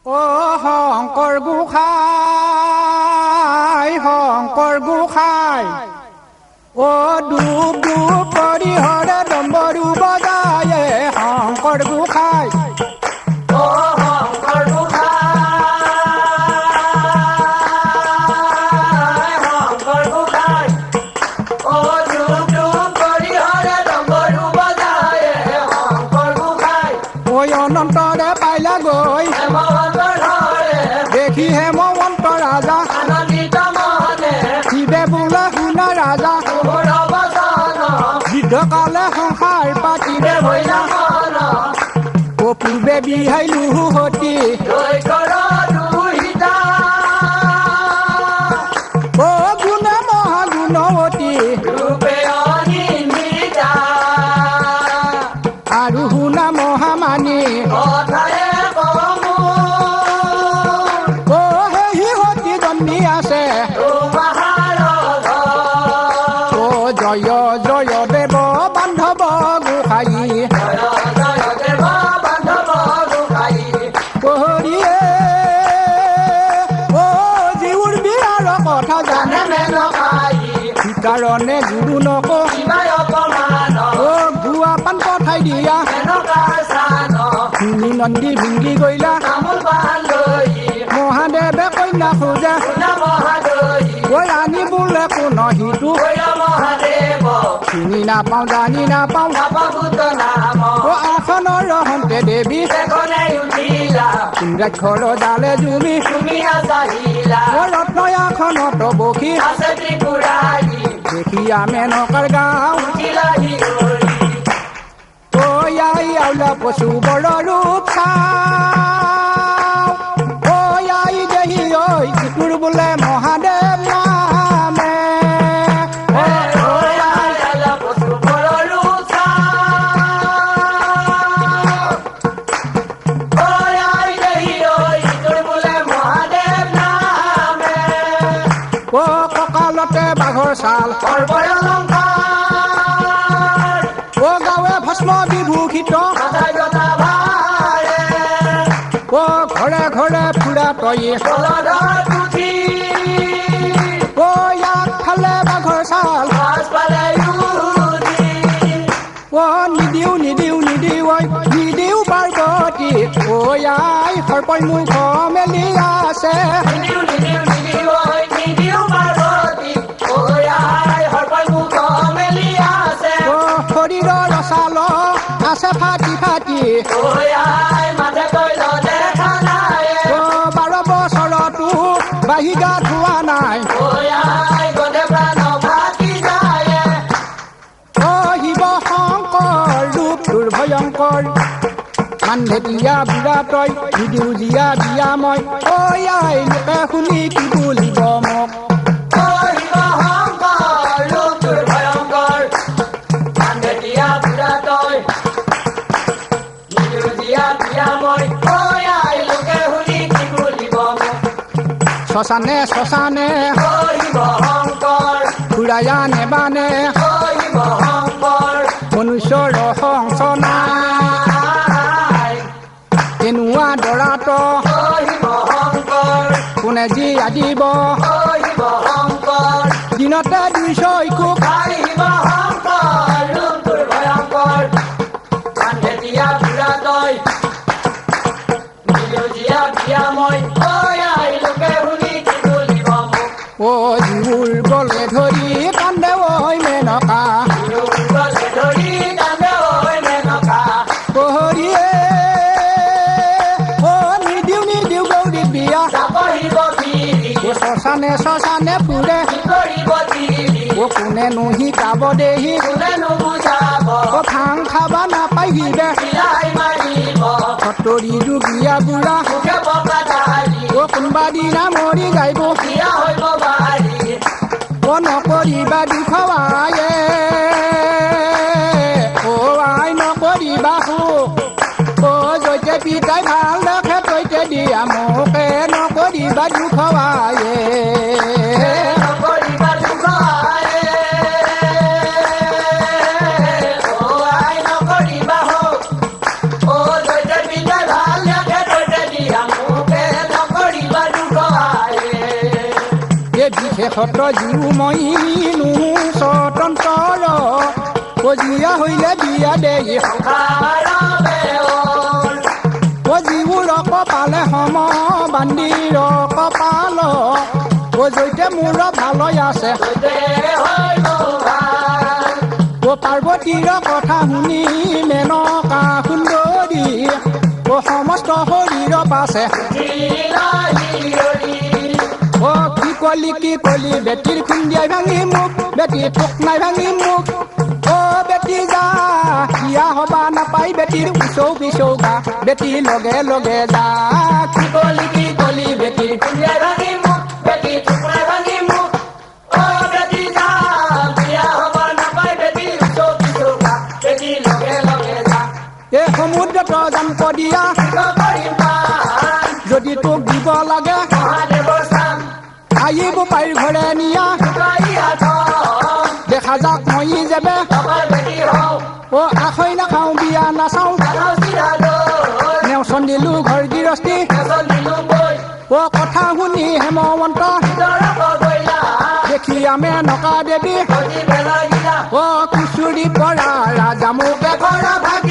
অ শংকৰ গোসাঁই অ ডুব ডুব কৰি হৰে ডম্বৰু বজায়ে শংকৰ গোসাঁই অ শংকৰ গোসাঁই অ ডুব ডুব কৰি হৰে ডম্বৰু বজায়ে শংকৰ গোসাঁই ঐ অনন্তৰে পাইলা গৈ দেখি হেমন্ত ৰাজা আনন্দিত মনে শিৱে বোলে শুনা ৰাজা বৃদ্ধকালে সংসাৰ পাতিবে ভৈলা অ পূৰ্বে বিহাইলো সতী অ গুণে মহাগুণৱতী আৰু শুনা মহামানী অ সেই সতী জন্মি আছে অ জয় জয় দেৱ বান্ধৱ গোসাঁই হৰিয়ে অ জীউৰ বিয়াৰ কথা জানে কাৰণে গুৰু নকো অ গুৱা পান পঠাই দিয়া শুনি নন্দী ভিংগি গইলা মহাদেৱে কন্যা খোজে ঐ আনি বোলে কোন সিটো চিনি নাপাওঁ জানি নাপাওঁ অ আসনৰ ৰহন্তে দেৱী ইন্দ্ৰাক্ষৰ জালে জুমি অ ৰত্ন আসনত বসি দেখি মেনকাৰ গাঁও ঐ আই আউলা পশু বৰ ৰূপ চাওঁ ঐ আই দেহি ঐ চিকুৰ বোলে মহাদেৱ নামে অ কঁকালতে বাঘৰ ছাল অ গাঁৱে ভস্ম বিভূষিত অ ঘৰে ঘৰে ফুৰা তই অ ইয়াক ফালে বাঘৰ ছাল অ নিদিও নিদিও নিদিও নিদিও পাৰ্বতী অ আই সৰ্পই মুখ মেলি আছে শৰীৰৰ ছাল আছে ফাটি ফাটি অ 12 বছৰতো বাহি গা ধোৱা নাই অ শিৱ শংকৰ ৰূপ দুৰ্ভয়ংকৰ কান্ধে দিয়া বুঢ়া তই নিদিও জীয়া বিয়া মই ঐ আই লোকে শুনি কি বুলিব মোক শ্মশানে শ্মশানে ঘূৰায়া নেবানে মনুষ্যৰ সংস নাই এনেকুৱা দৰাত কোনে যি আদিব দিনতে 200 ইকুক অ জীউৰ গলে ধৰি কান্দে ঐ মেনকা হৰিয়ে অ নিদিও নিদিও গৌৰী বিয়া শ্মশানে শ্মশানে ফুৰে অ কোনে নুহি কাব দেহি অ ভাং খাবা নাপাহিবে সতৰি যোগীয়া বুঢ়া অ কোনবা দিনা মৰি যাইব অ নকৰিবা দুখৱায়ে অ আই নকৰিবা অ যতে পিতাই ভাল দেখে তৈতে দিয়া মোকে নকৰিবা দুখৱায়ে Oh, শেষত জীও মই নিনো স্বতন্ত্ৰ জীয়া হইলে বিয়া দেই জীউৰ কপালে সম বান্দিৰ কপাল জৈতে মোৰ ভালই আছে পাৰ্বতীৰ কথা শুনি মেনকা সুন্দৰী সমস্ত শৰীৰ পাছে কি কলি বেটিৰ খুন্দিয়াই ভাঙি মোক বেটি ঠোক নাই ভাঙি মোক বেটি যা বিয়া হবা নাপাই বেটিৰ উচৌ পিছৌ গা বেটি লগে লগে যা কি কলি বেটিৰ খুন্দিয়াই ভাঙি মোক বেটি ঠোক নাই ভাঙি মোক বেটি যা বিয়া হবা নাপাই বেটিৰ উচৌ পিছৌ গা বেটি লগে লগে যা এই সমুদ্ৰত যাম কদিয়া যদি তোক দিব লাগে আহিব পাই ঘৰে নিয়া দেখা যাক মই যাবে আখৈ নাখাওঁ বিয়া নাচাওঁ নেওচন দিলো ঘৰ গৃহস্থী কথা শুনি হেমৱন্ত দেখি আমি নকা দেৱী কুচুৰি পৰা ৰাজা মোকে ঘৰ ভাগ